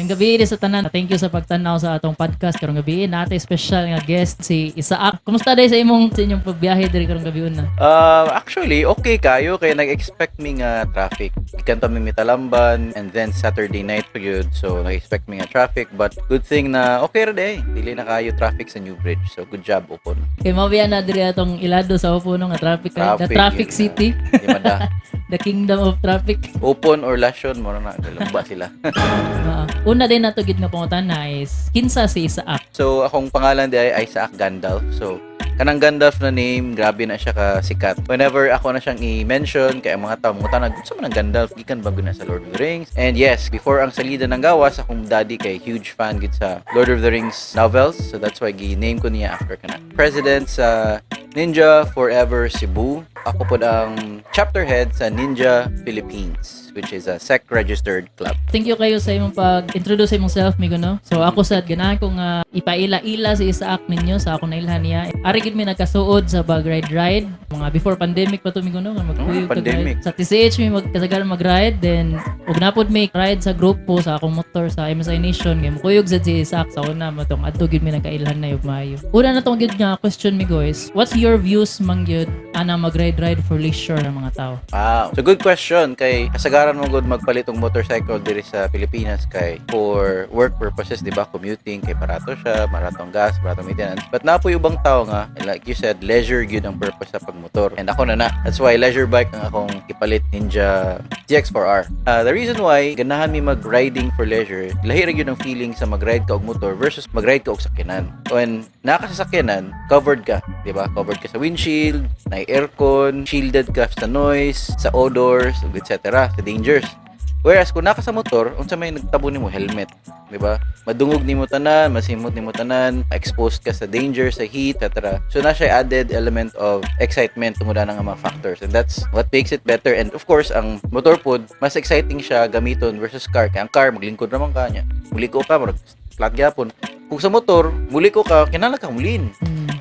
Ngayong gabi sa tanan, thank you sa pagtanaw sa atong podcast karong gabi. Natin special nga guest si Isaac. Kumusta day sa inyong pagbiyahe diri karong gabi una? Actually, okay kayo kaya nag-expect me nga traffic. Ikan kami Mitalamban and then Saturday night period. So, nag-expect me nga traffic but good thing na okay ra day. Dili na kayo traffic sa New Bridge. So, good job upon. Kay mabiya na diri atong ilado sa upuno nga traffic, the traffic yun city. Di ba da? The kingdom of traffic. Open or lasyon mo na galamba sila. Una din nato gid nga pangutan na is kinsa si Isaac. So, akong pangalan di ay Isaac Gandalf. So, kanang Gandalf na name, grabe na siya ka sikat. Whenever ako na siyang i-mention, kaya mga tao, mga tanag, gusto mo ng Gandalf, gikan ba na sa Lord of the Rings? And yes, before ang salida ng gawas, akong daddy kay huge fan gid sa Lord of the Rings novels. So that's why gi-name ko niya after kana. President sa Ninja Forever Cebu. Ako po ang chapter head sa Ninja Philippines, which is a SEC-registered club. Thank you kayo sa imong pag-introduce sa imong self, Migo, no? So ako sa ganahan ko nga ipaila-ila si Isaac ninyo sa ako nailhan niya. Ari gid mi nagkasuod sa ride. Mga before pandemic pa to, Migo, no? Nga magkuyog pandemic. Sa TCH mi magkasagaran mag-ride, then ug napod mi ride sa grupo sa akong motor sa MSI Nation. Nga magkuyog sa si Isaac sa una matong adto gid mi nagkailhan na yung maayo. Una na tong gid nga question, Migo, is what's your views man gyud ana mag-ride for leisure ng mga tao? Wow. So good question kay kasagaran mo gud magpalit og motorcycle diri sa Pilipinas kay for work purposes, di ba? Commuting kay barato siya, maratong gas, maratong maintenance. But napo yung ubang tao nga, like you said, leisure gyud ang purpose sa pagmotor. And ako na. That's why leisure bike ang akong ipalit Ninja GX4R. The reason why ganahan mi mag-riding for leisure, lahi ra gyud ang feeling sa mag-ride ka og motor versus mag-ride ka og sakyanan. When naka sa sakyanan, covered ka, di ba? Covered ka sa windshield, na aircon, shielded ka sa noise, sa odors, etc. sa dangers. Whereas kung naka sa motor, unsa may nagtabo nimo helmet, di ba? Madungog nimo tanan, masimot nimo tanan, exposed ka sa danger, sa heat, etc. So na siya added element of excitement tungod na nga mga factors, and that's what makes it better. And of course, ang motor pod mas exciting siya gamiton versus car. Kaya ang car maglingkod naman ka niya. Muliko ka, flat gyapon. Kung sa motor, muliko ka, kinala ka mulin.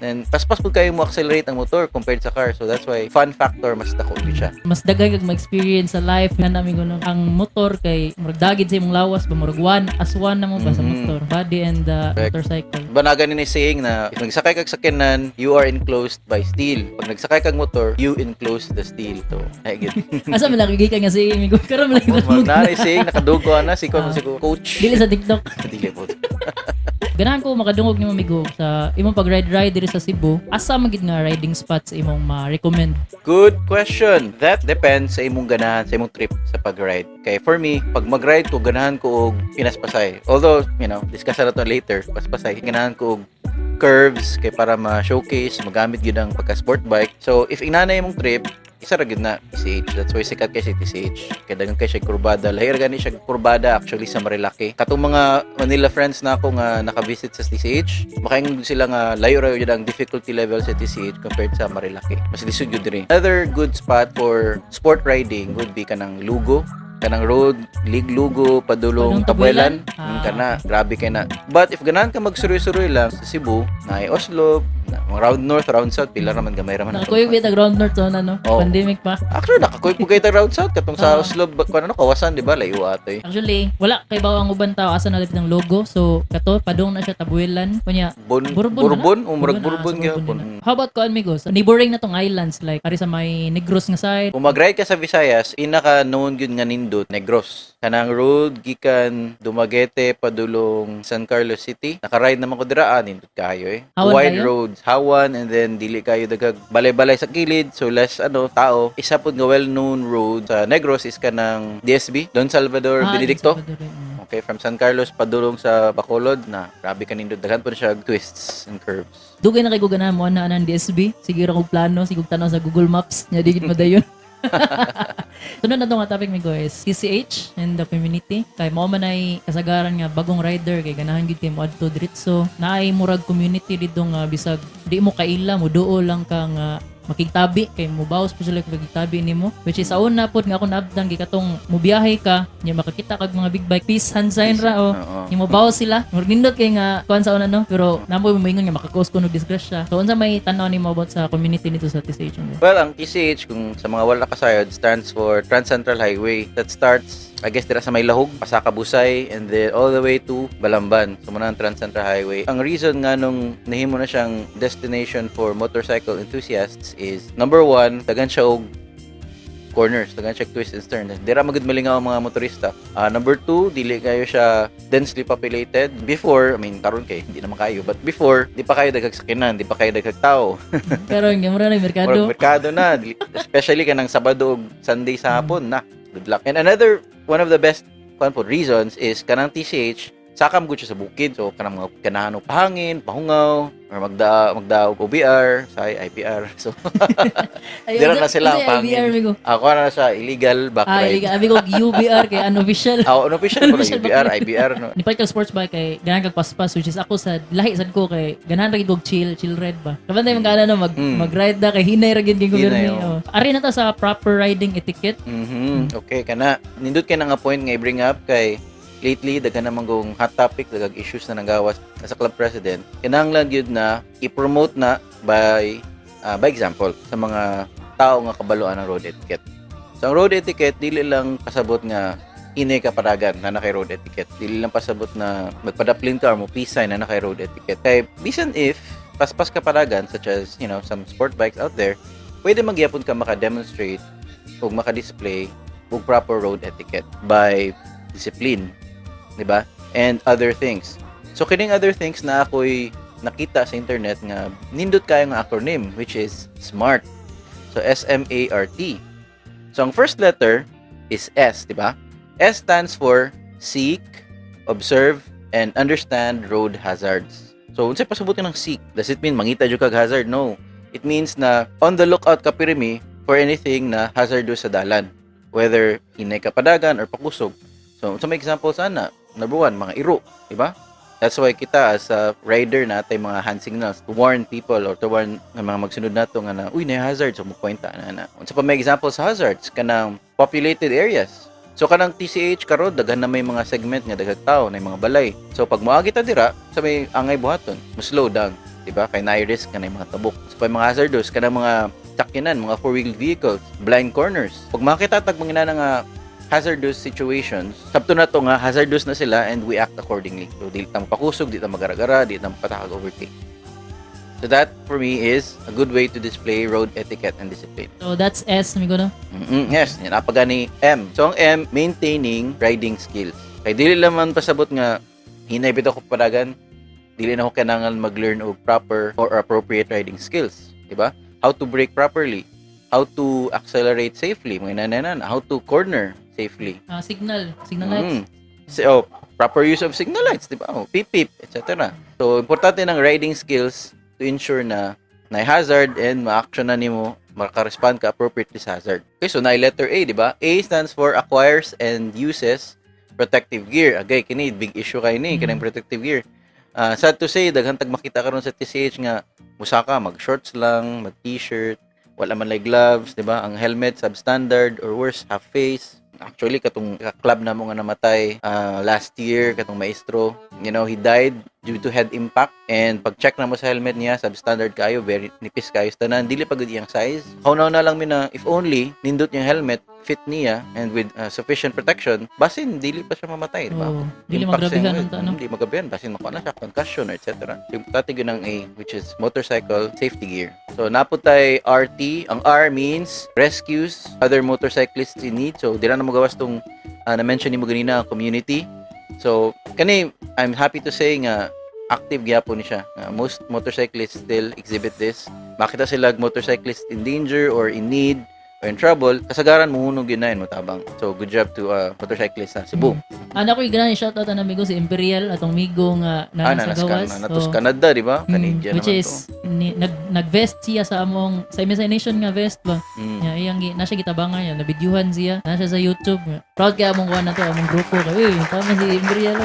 And paspas po kayo mo accelerate ang motor compared sa car. So that's why fun factor mas dako gyud siya. Mas daghan kag ma-experience sa life nga namin kuno. Ang motor kay murag dagid sa imong lawas ba murag one as one na mo ba sa motor, body and the motorcycle. Banagan ni saying na if nagsakay kag sakyanan, you are enclosed by steel. Pag nagsakay kag motor, you enclose the steel. So, ay gid. Asa man lagi ka nga si Migo karon lagi Na ni saying nakadugo na si coach. dili sa TikTok. Dili po. Ganahan ko makadungog nimo, Migo, sa imong pag-ride diri sa Cebu. Asa man gid nga riding spots imong ma-recommend? Good question. That depends sa imong ganahan, sa imong trip sa pag-ride. Kaya for me, pag mag-ride ko, ganahan ko og Pinaspasay. Although, discuss na to later, Paspasay. Ganahan ko og curves kay para ma-showcase, magamit gyud ang pagka-sport bike. So, if inanay imong trip, isa ra gyud na TCH. That's why sikat kay si TCH. Kaya dagan kay siya kurbada. Lahir gani siya kurbada actually sa Marilaki. Katong mga Manila friends na ako nga naka-visit sa TCH, makaingon sila nga layo ra gyud ang difficulty level sa TCH compared sa Marilaki. Mas lisod gyud diri. Another good spot for sport riding would be kanang Lugo. Kanang road, Lig Lugo, Padulong, Tabuelan. Kana, grabe kay na. But if ganahan ka magsuroy-suroy lang sa Cebu, na Oslo, round north, round south, pila raman gamay raman. Nakakuyog bita ground north on pandemic pa. Actually, nakakuyog po kayo round south katong sa Oslo, kawasan, di ba? Layo atoy. Actually, wala kay bawa ang uban tao asa na ng logo. So, kato padung na siya Tabuelan. Kunya, Bourbon, umurag Bourbon gyapon. How about ko amigos? Neighboring na tong islands like ari sa may Negros nga side. Kung mag-ride ka sa Visayas, inaka known gyud nga nindot Negros. Kanang road gikan Dumaguete padulong San Carlos City. Naka-ride naman ko dira nindot kayo eh. Hawan Wide kayo? roads, hawan, and then dili kayo dagag balay-balay sa kilid, so less tao. Isa pud nga well-known road sa Negros is kanang DSB, Don Salvador Benedicto. Okay, from San Carlos padulong sa Bacolod na grabe kanindot daghan po siya twists and curves. Dugay na kay guganahan mo na ng DSB. Sige ra kog plano, sigog tanaw sa Google Maps, nya digid madayon. Sunod na itong topic, Migo, is TCH and the community. Kay mo man ay kasagaran nga bagong rider kay ganahan gid kay mo adto diretso. Naay murag community dito nga bisag di mo kaila mo duol lang ka nga makigtabi kay mubaws po sila kagitabi nimo, which is aun na pod nga ako naabdan kay katong mubiyahe ka nya makakita kag mga big bike peace hand sign ra nya mubaws sila murag nindot kay nga kuan sa una no, pero namo moingon nga makakos kuno disgrasya. So unsa may tan-aw nimo about sa community nito sa TCH? Well, ang TCH kung sa mga wala kasayod stands for Trans Central Highway that starts I guess dira sa may Lahog, Pasaka Busay, and then all the way to Balamban. So muna ang Trans Central Highway. Ang reason nga nung nahimo na siyang destination for motorcycle enthusiasts is number one, dagan siya og corners, dagan siya twist and turn. Dira magud malingaw ang mga motorista. Number two, dili kayo siya densely populated. Before, I mean, karon kay hindi naman kayo, but before, di pa kayo daghang sakinan, di pa kayo daghang tao. Pero yung mura na yung merkado. Murag merkado na, especially kanang Sabado ug Sunday sa hapon na. Good luck. And another one of the best reasons is kanang TCH sakam gud siya sa bukid. So kanang mga ganahan og pahangin, pahungaw, or magda og OBR, say IPR. So dira na sila ang IBR, pangin. migo. Ako na siya illegal back ride. Illegal. Abi ko UBR kay unofficial. Unofficial ko na Unofficial UBR, back ride. IBR no. Nipay kag sports bike kay ganahan kag paspas, which is ako sa lahi sad ko kay ganahan ra gid kog chill ride ba. Kabantay man kana no mag-ride da kay hinay ra gid kay Hinay, gobyerno. Ari na ta sa proper riding etiquette. Okay kana. Nindot kay nga point nga i-bring up kay lately daghan namang gong hot topic, daghang issues na nanggawas sa club president. Kinahanglan gyud na i-promote na by example sa mga tao nga kabaluan ng road etiquette. So ang road etiquette dili lang pasabot nga inay ka paragan na nakay road etiquette. Dili lang pasabot na magpadapling ka or mo pisay na nakay road etiquette. Kay bisan if paspas ka paragan such as, you know, some sport bikes out there, pwede magyapon ka maka-demonstrate o maka-display og proper road etiquette by discipline, di ba? And other things. So kining other things na ako'y nakita sa internet nga nindot kayo nga acronym which is SMART. So SMART. So ang first letter is S, di ba? S stands for seek, observe, and understand road hazards. So unsay pasabutin ng seek? Does it mean mangita jud kag hazard? No. It means na on the lookout ka pirmi for anything na hazardous sa dalan, whether hinay ka padagan or pakusog. So may example sana. Number one, mga iro, di ba? That's why kita as a rider natay mga hand signals to warn people or to warn ng mga magsunod nato nga na uy, na hazard, so mo-pointa na. Unsa pa may example sa hazards kanang populated areas. So kanang TCH karon daghan na may mga segment nga daghang tao na mga balay. So pag moagi ta dira sa may angay buhaton, mo slow down, di ba? Kay na risk kanay mga tabok. So pa mga hazardous kanang mga sakyanan, mga four-wheeled vehicles, blind corners. Pag makita tag mga nga hazardous situations, sabto na to nga hazardous na sila and we act accordingly. So di ta pakusog, di ta magaragara, di ta patakag overtake. So that for me is a good way to display road etiquette and discipline. So that's S, migo no. Yes, yan napagani M. So ang M, maintaining riding skills. Kay dili naman pasabot nga hinay bitaw ko padagan, dili na ko kailangan mag-learn og proper or appropriate riding skills, di ba? How to brake properly, how to accelerate safely, mga nanan, how to corner safely. Signal lights. So, proper use of signal lights, di ba? Pip pip, etc. So, importante ng riding skills to ensure na hazard and ma-action na nimo, maka-respond ka appropriately sa hazard. Okay, so na letter A, di ba? A stands for acquires and uses protective gear. Agay, kini big issue kay ni kanang protective gear. Sad to say, daghang tag makita karon sa TCH nga musaka mag-shorts lang, mag-t-shirt, wala man like gloves, di ba? Ang helmet substandard or worse, half face. Actually, katong club na mo nga namatay last year, katong maestro, you know, he died due to head impact. And pag-check na mo sa helmet niya, substandard kayo, very nipis kayo. Tanan, dili pagod iyang size. Kaunaw na lang mi na, if only, nindot yung helmet, fit niya, and with sufficient protection, basin, dili pa siya mamatay, di ba? Dili Impact magrabihan siya, ng ano. Hindi magabihan, basin makuha na siya, concussion, etc. So, importante yun ang A, which is motorcycle safety gear. So, naputay RT. Ang R means rescues other motorcyclists in need. So, dira na magawas tong na-mention ni mo ganina, community. So, kani, I'm happy to say nga, active gyapon ni siya. Most motorcyclists still exhibit this. Makita sila motorcyclists in danger or in need or in trouble, kasagaran muhunog yun na yun, mutabang. So, good job to motorcyclists sa Cebu. Anak ko yung shoutout na amigo si Imperial atong migo nga nasa gawas. Natos Canada, di ba? Canadian which naman is nag-vest siya sa among sa Nation nga vest ba. Iyang na siya gitabangan niya, nabidyuhan siya, na siya sa YouTube. Proud kaya among kuha na to, among grupo kay. Tama si Imperial.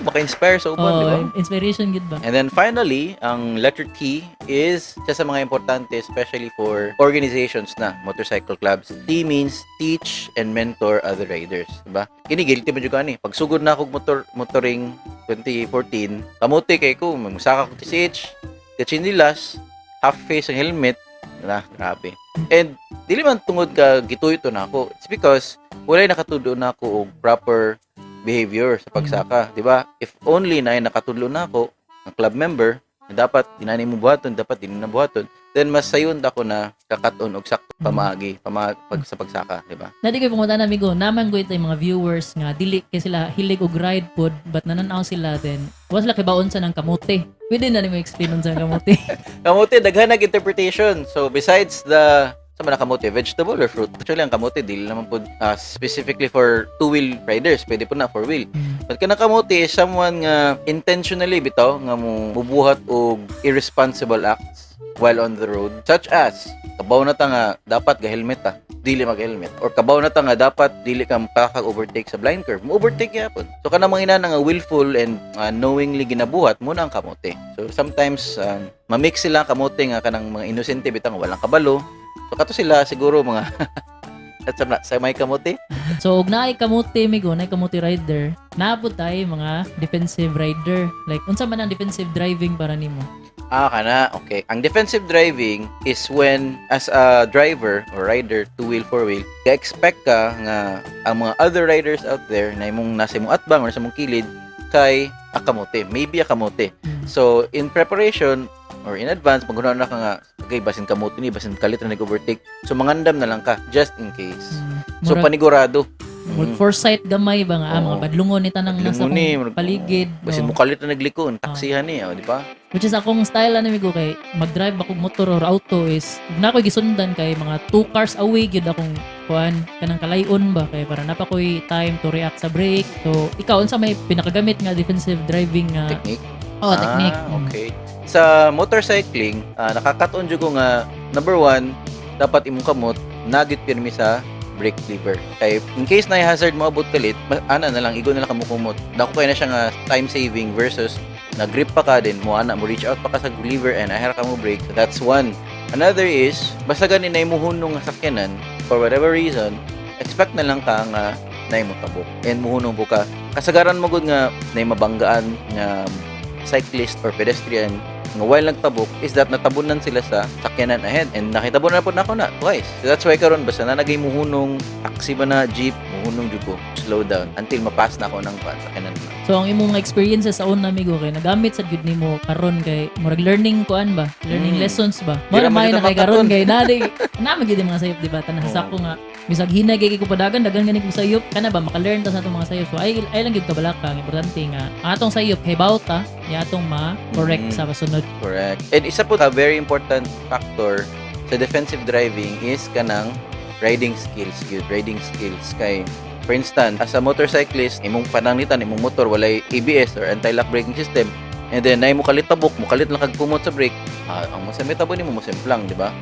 Maka-inspire sa uban, di ba? Inspiration gid ba. And then finally, ang letter T is siya sa mga importante, especially for organizations na motorcycle clubs. T means teach and mentor other riders, diba? Kini guilty man jud ani. Pag sugod na akong motoring 2014, kamuti kay ko, magsaka ko TCH, kachinilas, half face ang helmet, na grabe. And dili man tungod ka gituyo to na ako. It's because walay nakatudlo na ako og proper behavior sa pagsaka, di ba? If only na nakatudlo na ako, ang club member, na dapat dinani mo buhaton, dapat dinani na buhaton, then mas sayon ako na kakaton og sakto pamaagi pag sa pagsaka, di ba? Dati ko pumunta na amigo, naman ko ito yung mga viewers nga dili kay sila hilig og ride pod but nananaw sila then was sila kibaon sa ng kamote. Pwede na ni mo explain unsa ang kamote. Kamote daghan nag interpretation. So besides the sa mga kamote, vegetable or fruit. Actually, ang kamote, dili naman po specifically for two-wheel riders. Pwede po na four-wheel. But kanang kamote is someone nga intentionally bitaw nga mubuhat og irresponsible acts while on the road. Such as, kabaw na ta nga dapat ga-helmet ta, dili mag-helmet. Or kabaw na ta nga dapat dili ka makaka-overtake sa blind curve. Mo-overtake yapon. So kanang mga ina nga willful and knowingly ginabuhat mo na ang kamote. So sometimes, mamix sila ang kamote nga kanang mga inosente bitang walang kabalo. So kato sila siguro mga at sa may kamote. So og naay kamote migo, naay kamote rider, naabot tayo mga defensive rider. Like unsa man ang defensive driving para nimo? Kana. Okay. Ang defensive driving is when as a driver or rider, two-wheel, four-wheel, ka-expect ka nga ang mga other riders out there na imong nasa imong atbang or sa imong kilid kay akamote. Maybe akamote. So in preparation or in advance, maguna na ka nga, okay, basin kamote ni, basin kalit na nag-overtake. So, mangandam na lang ka, just in case. So, panigurado. Foresight gamay ba nga, mga badlungon ni tanang nasa Badlungon ni, paligid. Basin mo kalit na nagliko, taksihan niya, di ba? Which is akong style na namigo kay, mag-drive ako motor or auto is, na ako'y gisundan kay mga 2 cars away, yun akong kuhan, kanang kalayon ba, kay para napakoy time to react sa brake. So, ikaw, unsa may pinakagamit nga defensive driving technique? Technique. Okay. Sa motorcycling, nakakataon jud ko nga number 1, dapat imong kamot nagit pirmi sa brake lever. Kay in case na hazard mo abot kalit, ana na lang igo na lang kamo kumot. Dako kay na siya nga time saving versus nag-grip pa ka din mo ana mo reach out pa ka sa lever and ahira ka mo brake. So that's one. Another is basta ganin na imuhunong nga sakyanan for whatever reason, expect na lang ka nga na mo tabok and muhunong po ka. Kasagaran mo gud nga na mabanggaan nga cyclist or pedestrian nga while nagtabok is that natabunan sila sa sakyanan ahead and nakitabunan na po na ako na twice. So that's why karon basta na nagay muhunong taxi ba na jeep muhunong jud ko slow down until mapass na ako ng sakyanan na. So ang imong experiences sa una amigo kay nagamit sa gud nimo karon kay murag learning kuan ba learning lessons ba mo na may na kay karon kay nadi na magid mga sayop di ba tanan sa ko nga bisag hinay kay ko padagan dagan gani ko sayop kana ba maka-learn ta sa atong mga sayop so ay lang gid kabalaka ang importante nga ang atong sayop kay bawta ya atong ma-correct sa kasunod. Correct. And isa po a very important factor sa defensive driving is kanang riding skills. Good riding skills. Kay, for instance, as a motorcyclist, imong pananglitan, imong motor, walay ABS or anti-lock braking system. And then, na mo kalit tabok, mo kalit lang kagpumot sa brake. Ang masamit tabo ni mo simplang, di ba?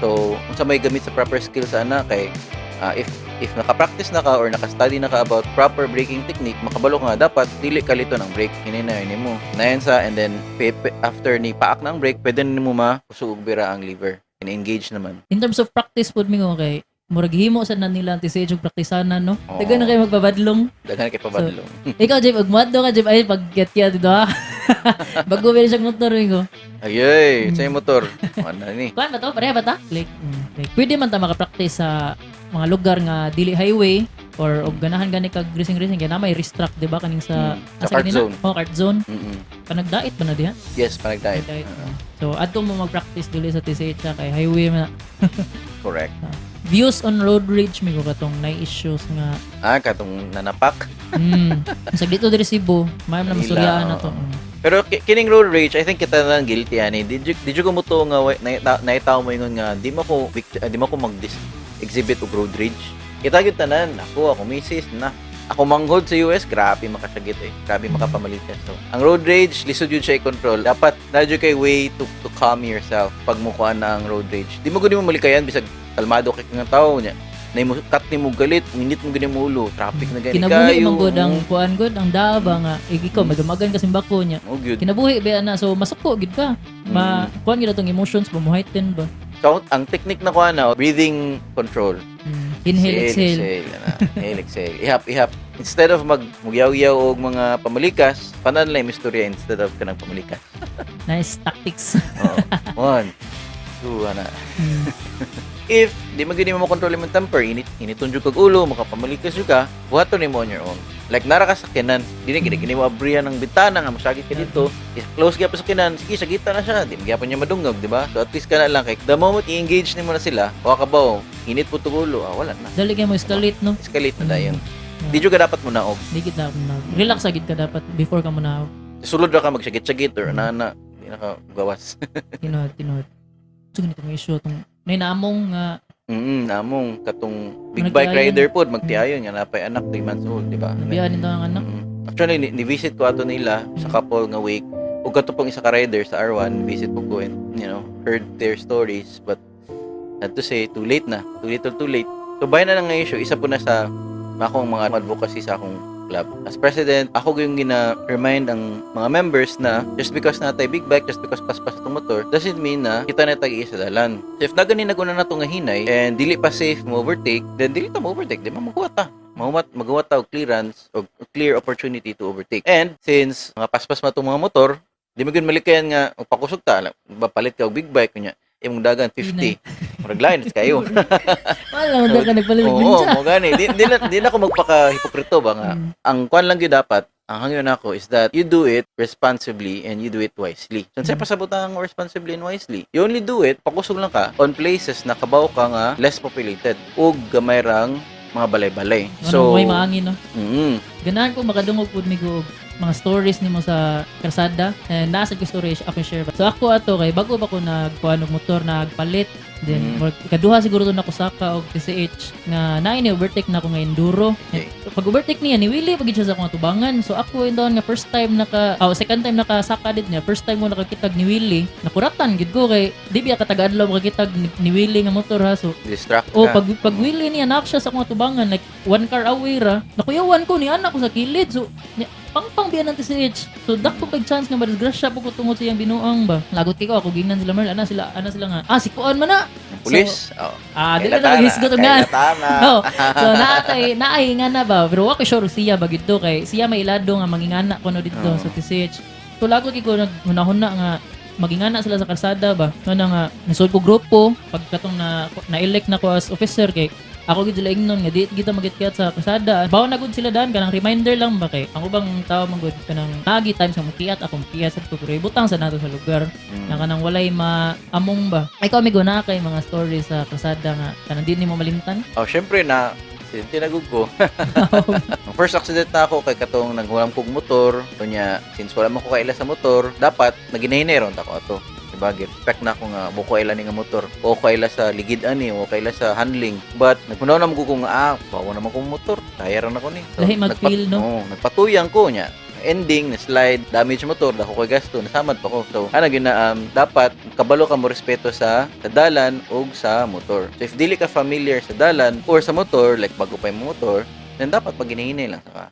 So, kung sa may gamit sa proper skills ana kay if naka-practice na ka or naka-study na ka about proper braking technique, makabalo ka nga dapat dili kalito ng brake hininayon nimo. Nayan sa and then after ni paak ng brake, pwede nimo makusug bira ang lever. In-engage naman. In terms of practice pud mi kay murag himo sa nila anti-sage og praktisanan no. Dagan na kay magbabadlong. Dagan kay pabadlong. So, ikaw Jeb ugmadto ka Jeb ay pag-get kya dito ha. Bago ba siya motor ko. Ayay, sa motor. Ano ni? Kuan ba to? Pareha ba ta? Like pwede man ta maka-practice sa mga lugar nga dili highway or og ganahan gani kag racing kaya na may restrict di ba kaning sa cart zone. Cart zone. Panagdait ba na diha? Yes, panagdait. So adto mo mag-practice dili sa TCH kay highway man. Correct. Views on road rage mi ko katong na issues nga katong nanapak. Sa dito diri Cebu, may na masuryaan na to. Pero kining road rage, I think kita na guilty ani. Did you ko mo to nga naitaw mo ingon nga di mo ko exhibit og road rage. Kita gyud tanan, ako misis na. Ako manghod sa US, grabe makasagit Grabe makapamalitan. So, ang road rage, lisod yun siya i-control. Dapat, nadyo kay way to calm yourself pag mukuha na ang road rage. Di mo gudi mo malikayan, bisag kalmado kay ng tao niya. Na mo cut ni mo galit, minit mo gani mo ulo, traffic na gani kayo. Kinabuhi man gud ang kuan gud ang daba nga ikaw magamagan kasi bako niya. Kinabuhi ba na so masuko gid ka. Kuan gid atong emotions ba mo heighten ba. So, ang technique na kuha na, breathing control. Inhale, exhale. Inhale, exhale. Ihap. Instead of magyaw-yaw o mga pamalikas, pananlay mistorya instead of kanang pamalikas. Nice tactics. 1, 2, ana. if di magini mo control mo temper, initun jud kag ulo, makapamalikas jud ka, buhaton nimo on your own. Like nara ka sa kinan, gini mo abriya ng bintana nga masagit ka dito, close gyapon sa kinan, sige sagita na siya, di gyapon niya madungog, di ba? So at least ka na lang kay the moment i-engage nimo na sila, wa ka ba init po tug ulo, wala na. Dali kayo mo escalate, no? Escalate na dayon. Di jud ka dapat mo naog. Di kita na. Relax agad ka dapat before ka muna Sulod ra ka magsagit-sagit or ana di na ka gawas. tinod. So ganito may issue tong nainamong nga Namong katong big Nagtiayon. bike rider pod magtiayon nga napay anak 3 months old, di ba? nabiyahan nito ang anak. Actually ni-visit ko ato nila sa couple nga week. Ug kato pang isa ka rider sa R1, visit ko and heard their stories, but had to say too late na. Too little too late. So bayan na lang nga issue, isa po na sa akong mga advocacy sa akong club. As president, ako yung gina-remind ang mga members na just because natay big bike, just because paspas itong motor, doesn't mean na kita na tagi sa dalan. So if nagani naguna na itong hinay and dili pa safe mo overtake, then dili ta mo overtake, di ba magawa ta. Magawa ta og clearance o clear opportunity to overtake. And since mga paspas ma itong mga motor, di mo gyud malikayan nga pakusog ta, palit ka og big bike kunya imong dagan 50. Murag line kayo. Wala mo daw ka nagpalit Oo, mo gani. Di na ako magpaka-hipokrito ba nga. Ang kwan lang gyud dapat, ang hangyo nako is that you do it responsibly and you do it wisely. So, sa pasabot ang responsibly and wisely. You only do it, pakusog lang ka on places na kabaw ka nga less populated ug gamay rang mga balay-balay. So, may maangin, no? Ganahan ko makadungog pud mi go mga stories nimo sa karsada and nasa ko stories ako share. So ako ato kay bago ba ko nagkuan og motor nagpalit then ikaduha siguro to nako saka og TCH nga naini overtake na ako nga enduro. Okay. Pag overtake niya ni Willie pag siya sa akong tubangan. So ako indon nga first time second time nakasaka dit niya. First time mo nakakitag ni Willie. Nakuratan gid ko kay di biya kataga-adlaw makakitag ni Willie nga motor ha. So distract ka. Pag Willie niya nak siya sa akong tubangan like one car away ra. Nakuyawan ko ni anak ko sa kilid. So pang biyan ng TCH. So dak ko kay chance nga madisgrasya po ko tungod sa iyang binuang ba. Lagot ko ako gingnan sila Merl ana sila nga. Si kuan man na. Pulis. Dili na gisgot nga. Tama. So naay nga na ba. Pero ako sure siya ba gito kay siya may ilado nga mangingana ko no dito sa TCH. So lagot ko naghunahuna nga magingana sila sa kalsada ba. Nga nasud ko grupo pag katong na-elect na ko as officer kay ako gid sila ingnon nga di kita magitkiat sa kasada. Bawo na gud sila dan kanang reminder lang ba kay ang ubang tawo man gud kanang nagi times nga mukiat akong kiat sa tuloy butang sa nato sa lugar. Na kanang walay maamong ba. Ikaw mi guna kay mga stories sa kasada nga kanang di nimo malimtan. Syempre na tinagug ko. Ang first accident na ako kay katong naghulam kog motor, kunya since wala man ko kaila sa motor, dapat naginahineron ta ko ato. Diba, respect na ako nga buko ila ni nga motor o kaila sa ligid ani o kaila sa handling, but nagpunaw na mo ko nga bawa naman kong motor kaya ran ako ni so, lahi mag-feel no nagpatuyang ko nya ending na slide damage motor dako koy gasto nasamad pa ko so dapat kabalo ka mo respeto sa dalan ug sa motor. So if dili ka familiar sa dalan or sa motor like bago pa yung motor, then dapat pag hinahinay lang ka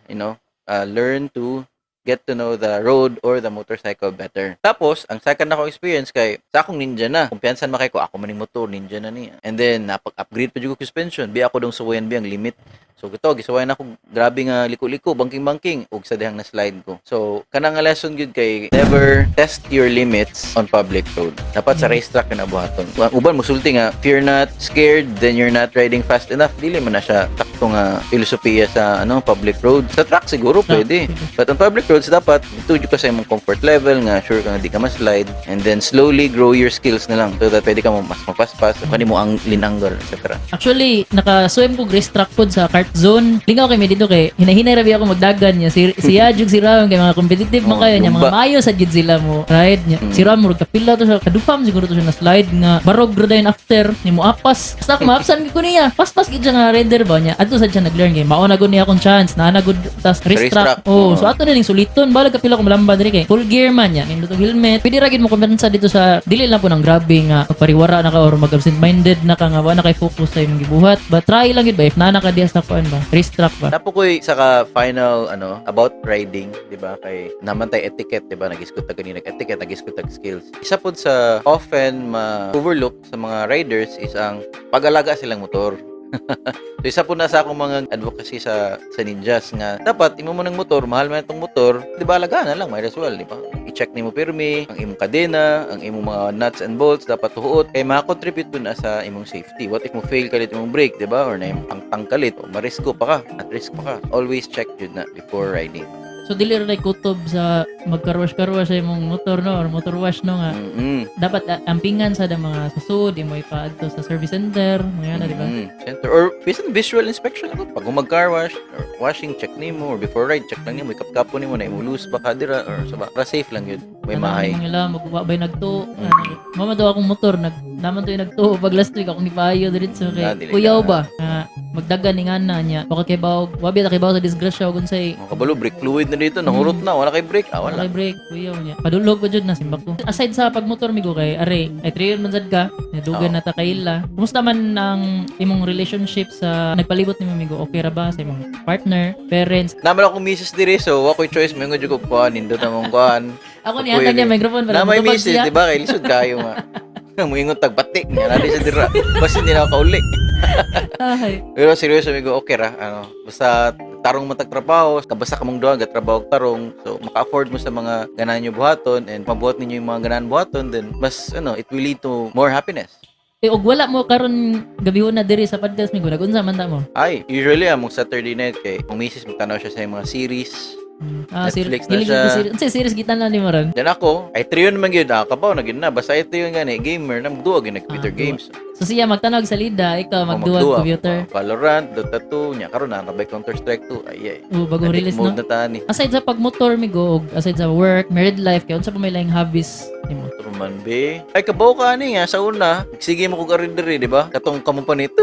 learn to get to know the road or the motorcycle better. Tapos, ang second na ko experience kay sa akong ninja na. Kumpiyansan makay ko, ako maning motor, ninja na niya. And then, napag-upgrade pa yung suspension. Bi ako dong suwayan ang limit. So, ito, gisuwayan ako, grabe nga liko-liko, bangking-bangking, ug sa dihang na-slide ko. So, kanang nga lesson yun kay, never test your limits on public road. Dapat sa racetrack na buhaton. Uban, musulti nga, if you're not scared, then you're not riding fast enough. Dili man na siya takto nga filosofiya sa public road. Sa track siguro pwede. But on public roads, dapat ituju ka sa imong comfort level nga sure ka nga di ka ma-slide. And then, slowly grow your skills na lang so that pwede ka mas magpaspas. Kanimo ang linanggal, etc. Actually, naka-swim ko racetrack pod sa kart zone. Lingaw kay mi dito kay hinahinay rabi ako magdagan niya. Si Ajug si Ram kay mga competitive man kayo niya, mga mayo sa gid sila mo ride niya. Si Ram murag kapila to sa kadupam siguro to siya na slide nga barog bro dayon after nimo apas. Basta maapsan ko niya. Paspas gid siya nga rider ba niya. Adto sad siya nag-learn kay mao na gud niya akong chance na gud tas racetrack. So ato na ning suliton balag kapila ko malamba diri kay full gear man niya. Nindot og helmet. Pwede ra gid mo kumpensa dito sa dili lang po ng grabe nga pariwara na ka or mag-absent minded na ka nga wa na kay focus sa imong gibuhat. But try lang gid ba if nana ka diya sa ba? Racetrack ba? Napo ko'y saka final about riding, 'di ba? Kay naman tay etiquette, 'di ba? Nag-isgot ta kanina etiquette, nag-isgot ta skills. Isa pod sa often ma-overlook sa mga riders is ang pag-alaga silang motor. So isa po na sa akong mga advocacy sa ninjas nga dapat imo mo ng motor, mahal man itong motor, di ba alagaan na lang, might as well, di ba? I-check nimo pirmi, ang imong kadena, ang imong mga nuts and bolts dapat tuhuot kay makakontribute po na sa imong safety. What if mo fail kalit imong brake, di ba? Or na imong kalit, o marisko pa ka, at risk pa ka. Always check yun na before riding. So dili ra kutob sa magkarwash sa imong motor no or motor wash no nga. Dapat ampingan sa mga susud imo ipaadto sa service center, mga di ba? Center or bisan visual inspection ako pag mag-car wash or washing check nimo or before ride check lang nimo ikapkapo nimo na imo loose ba ka dira or sa para safe lang yun. May mahay. Nila magbabay nagto. Mama daw akong motor naman to yung nagto pag last week akong gipayo diretso kay kuyaw ba. Magdagan ni ngana niya. Baka kay bawo, wabi ta kay bawo sa disgrasya ug unsay. Kabalo brake fluid na dito, nahurot na, wala kay brake. Wala. Wala kay brake, kuyaw niya. Padulog ko jud na simbak ko. Aside sa pagmotor migo kay are, ay 3 years man sad ka, dugan na ta kaila. Kumusta man ang imong relationship sa nagpalibot nimo migo? Okay ra ba sa imong partner, parents? Naman akong misis diri so wako'y choice mo nga jud ko kuan nindot na mong kuan. Ako ni handa niya microphone para na may matubag misis, siya. di ba? Kay lisod kayo nga. Muingon tagbatik nga na di sa dira. Basta hindi na ako kauli. Ay. Pero seryoso migo okay ra basta tarong matag trabaho kabasa ka mong duha trabaho og tarong so maka-afford mo sa mga ganahan nyo buhaton and mabuhat ninyo yung mga ganahan buhaton then mas it will lead to more happiness. Og wala mo karon gabihon na diri sa podcast migo nagunsa man ta mo? Ay usually among Saturday night kay ang misis magtanaw siya sa mga series. Netflix na siya. Series kita na ni mo ron. Then ako, ay trio naman yun. Kabaw na gina. Basta ito yung gani, gamer, namduwa gina computer games. So siya magtanog sa lida, ikaw magduwa computer. Valorant, Dota 2, nya karon na nabay Counter-Strike 2. Ay. Bagong release no. Na tani. Aside sa pagmotor migo, aside sa work, married life, kaya unsa pa may laing hobbies nimo? Truman be. Ay kabaw ka ani nga sa una. Sige mo ko garin diri, di ba? Katong kamumpani.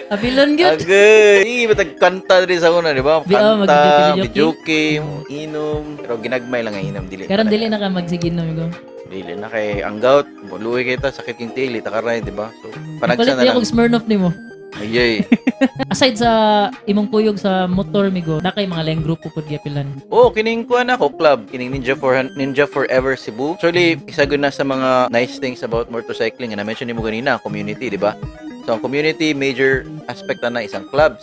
Abilon gyud. Agay, batag kanta diri sa una, di ba? Kanta, video game, inom, pero ginagmay lang ang inom dili. Karon dili na ka magsigin no migo. Dili na kay ang gout, luwi kita sakit king tili, takaray, di ba? So panagsa na lang. Palit Smirnoff nimo. Ayay. Aside sa imong kuyog sa motor migo, na kay mga laing grupo pud giapilan. Kining kuan ako club, kining Ninja Forever Cebu. Actually, isa gud na sa mga nice things about motorcycling na mention nimo ganina, community, di ba? So ang community major aspect na isang clubs.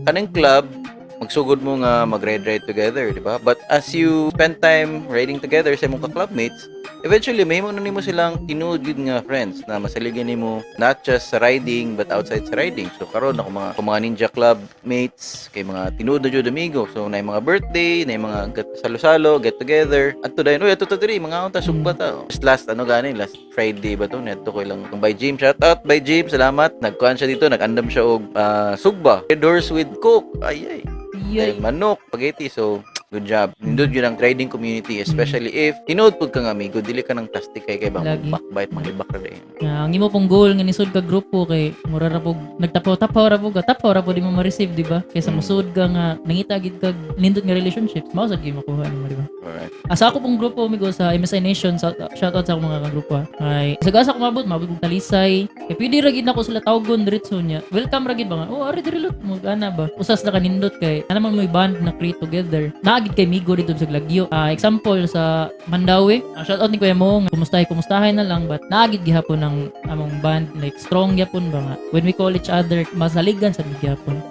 Kaning club magsugod mo nga mag-ride together, di ba? But as you spend time riding together sa imong ka-clubmates, eventually may mo na nimo silang tinuod yun nga friends na masaligan nimo not just sa riding but outside sa riding. So karon ako mga ninja club mates kay mga tinuod na jud amigo. So na mga birthday, na mga salo-salo, get together. At today ato diri mga unta sugba ta. Last last Friday ba to? Neto ko lang by Jim. Shout out by Jim. Salamat. Nagkuan siya dito, nag-andam siya og sugba. Red Horse with Coke. Ay. Manok, spaghetti. So, good job. Nindot yun ang riding community, especially if tinuod pud ka nga amigo, dili ka ng plastic kay bang backbite, manglibak ra day. Ang imo pong goal nga nisud ka grupo kay mura ra pug nagtapaw ra pud di mo ma-receive, di ba? Kaysa musud ka nga nangita gid kag nindot nga relationships, mao sad gyud makuha nimo, di ba? Alright. Asa ako pong grupo amigo sa MSI Nation, shout out sa akong mga grupo. Ay sagasa ko mabot kog talisay. Kay pwede ra gid nako sila tawgon diretso niya. Welcome ra gid ba nga? Ari diri lot mo ana ba? Usas na kanindot kay naman mo band na create together. Naagid kay migo dito sa Lagyo. Example sa Mandawi. Shout out ni Kuya Mo, kumustahay na lang but naagid gihapon ng among band like strong gyapon ba nga. When we call each other, masaligan sa gihapon.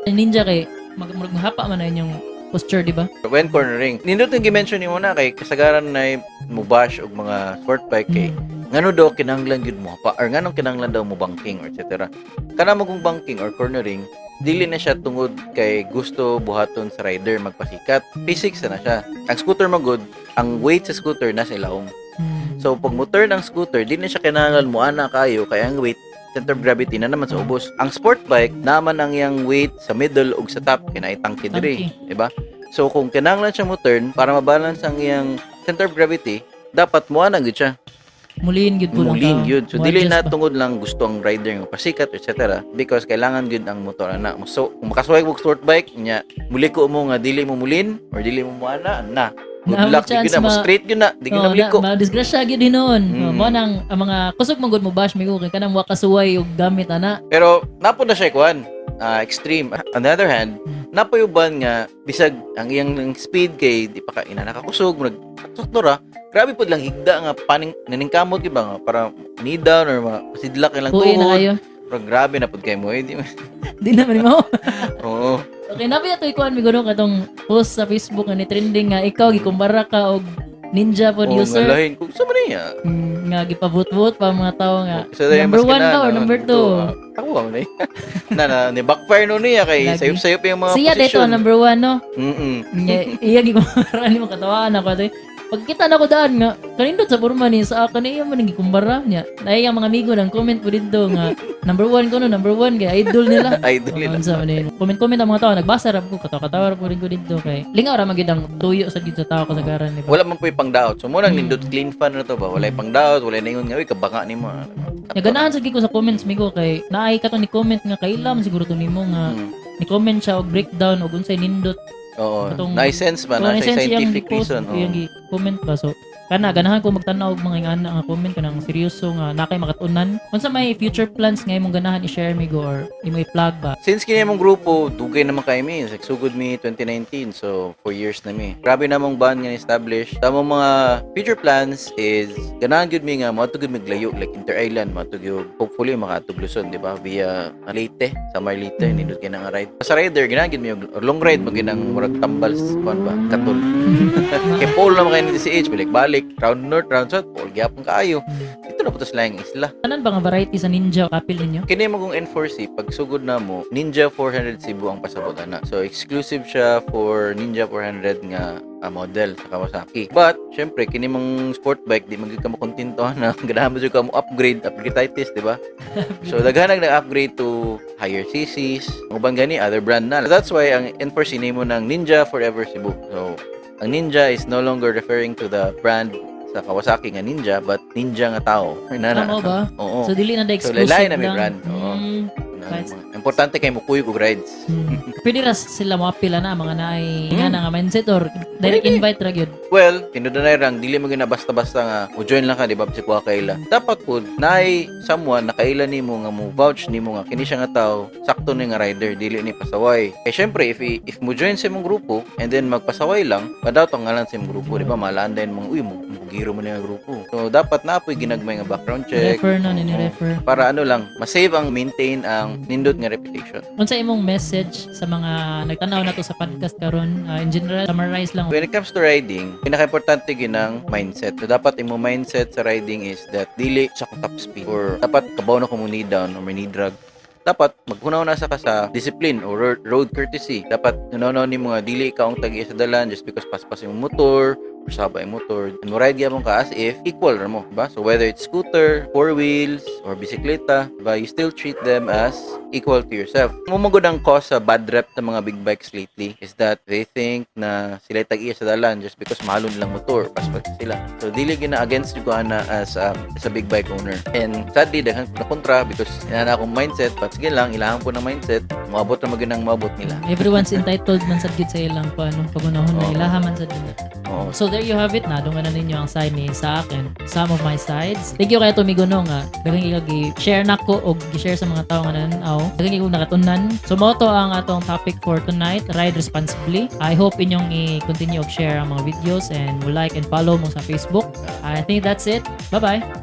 Ninja kay maghapa man na inyong posture, di ba? When cornering, nindot yung gi-mention nimo na kay kasagaran na mubash og mga sport bike kay ngano daw kinahanglan gyud mo pa or nganong kinahanglan daw mo banking or etc. Kana mo kung banking or cornering, dili na siya tungod kay gusto buhaton sa rider magpasikat. Physics na siya. Ang scooter magud, ang weight sa scooter nasa ilaong. So pag motor ng scooter, di na siya kinahanglan mo ana kayo kay ang weight center of gravity na naman sa ubos. Ang sport bike naman ang yang weight sa middle ug sa top kay tangke diri, di ba? So kung kinahanglan siya mo turn para mabalance ang iyang center of gravity, dapat mo ana gid siya. Mulin gyud po Mulin gyud. So dili na tungod lang gusto ang rider nga pasikat etc. because kailangan gyud ang motor ana. So kung makasuway og sport bike nya, muli ko mo nga dili mo mulin or dili mo ana na. Good luck, di na mo straight yun na, di na maliko. Ma-disgrasya gyud hinon. Mo nang ang mga kusog man gud mo bash migo kay kanang wa kasuway og gamit ana. Pero napo na siya kuan, extreme. On the other hand, napayuban nga bisag ang iyang speed kay di pa ka ina nakakusog nagtuktora. Grabe pud lang higda nga paning naningkamot gyud ba nga para knee down or masidlak ilang Uwi na tuhod. kayo. Pero grabe na pud kay mo di. Di naman mo. Oo. Okay, nabi ito ikuan mi guro katong post sa Facebook nga ni trending nga ikaw gikumbara ka og ninja pod Oo, user. nga lahin kung sa man niya. Nga gipabot-bot pa mga tao nga. Isa dahil Number mas 1 kinahanglan, ba or number 2? Ako ba ni? Ni backfire no niya kay Lagi. sayop-sayop yung mga Siya dito posisyon. number 1 no. Mm. Iya gikumbara ni mo katawaan ako ate. Pagkita na ko daan nga kanindot sa porma ni sa akin iya man gikumbara niya. Dahil ang mga amigo nang comment po dito nga number 1 ko no, number 1 kay idol nila. Idol nila. Sa man comment ang mga tao nagbasa ra ko katawa ra po rin ko dito kay lingaw ra magid ang tuyo sa gid sa tao kasagaran ni ba. Wala man po yung pang-doubt. So, munang nindot clean fan na to ba? Wala yung pang-doubt, wala na ingon nga, uy, kabanga ni mo. Naganahan sa gid ko sa comments migo kay naay ka to ni comment nga kailam siguro to nimo nga ni comment siya og breakdown og unsay nindot. Oo. Katong- Na-sense ba? Na siya scientific reason. Oo. Yung comment ba so kana ganahan ko magtanaw og mga ingana nga comment kanang seryoso nga nakay makatunan unsa may future plans nga imong ganahan i-share migo or imo i-plug ba. Since kini mong grupo, dugay naman kay mi. Like, sugod mi 2019. So, 4 years na mi. Grabe namang band nga establish. Tamang mga future plans is, ganahan gyud mi nga, matugod mi glayo. Like, inter-island, matugod. Hopefully, makatug Luzon, di ba? Via Leyte. Samar Leyte, nindot ka na nga ride. Sa rider, ganahan gyud mi og long ride. Maginang murag tambal, kuan ba? Katol. Kay Paul naman kayo ni DCH. Balik-balik. Round north, round south. Paul, gyapon kaayo. Dito na po tas laing isla. Tanan ba nga variety sa ninja kapil ninyo? Kini mo kung N4C, pag sugod na mo, Ninja 400 Cebu ang pasabot ana. So exclusive siya for Ninja 400 nga model sa Kawasaki. But syempre kini mong sport bike di magid ka mo kontento na ganahan mo jud ka mo upgrade-itis, di ba? So daghan nag-upgrade to higher CCs. Ang uban gani other brand na. That's why ang N4C name mo ng Ninja Forever Cebu. So ang Ninja is no longer referring to the brand sa Kawasaki nga Ninja, but Ninja nga tao. Tama ba? Oo. So dili na da So, exclusive lalay na may lang. brand. Oo. Right. Importante kay mo kuy og rides. Pwede ra sila mo apila na mga naay nga nga mindset or direct Pwede. invite ra gyud. Well, tinudanay rang dili mo gina basta-basta nga mo join lang ka di ba si kuha kaila. Dapat pud naay someone na kaila nimo nga mo vouch nimo nga kini siya nga tao sakto ni nga rider dili ni pasaway. Kay syempre if mo join sa imong grupo and then magpasaway lang, madawt ang ngalan sa imong grupo di ba malaan din mong uy mo bugiro mo ni nga grupo. So dapat na po'y ginagmay nga background check. Refer na ni-refer. Para ano lang, ma-save ang maintain ang nindot nga reputation. Unsa imong message sa mga nagtanaw na to sa podcast karon? In general, summarize lang. When it comes to riding, pinaka-importante ginang mindset. So, dapat imong mindset sa riding is that dili sa kung top speed or dapat kabaw na kung need down or may need drag. Dapat maghunaw na sa ka sa discipline or road courtesy. Dapat nunaw ni mga dili ka ang tagi sa dalan just because paspas yung motor or sabay motor. And mo ride gyapon ka as if equal ra mo, diba? So whether it's scooter, four wheels, or bisikleta, diba? You still treat them as equal to yourself. Mumugod ang cause sa bad rep ng mga big bikes lately is that they think na sila tag-iya sa dalan just because mahalo nilang motor, paspas sila. So dili gina against ko ana as a big bike owner. And sadly daghan ko na kontra because inana akong mindset, but sige lang ilahan po ng mindset, maabot na maginang maabot nila. Everyone's entitled man sad gid sa ilang paano pagunahon na Oo. ilaha man sad gid. Oo. So there you have it na. Doon na ninyo ang side ni sa akin. Some of my sides. Thank you kaya Tumigo no nga. Daghang i-share na ko o i-share sa mga tao nga nananaw. Daghang ikong nakatunan. So mo to ang atong topic for tonight. Ride responsibly. I hope inyong i-continue og share ang mga videos and like and follow mo sa Facebook. I think that's it. Bye-bye.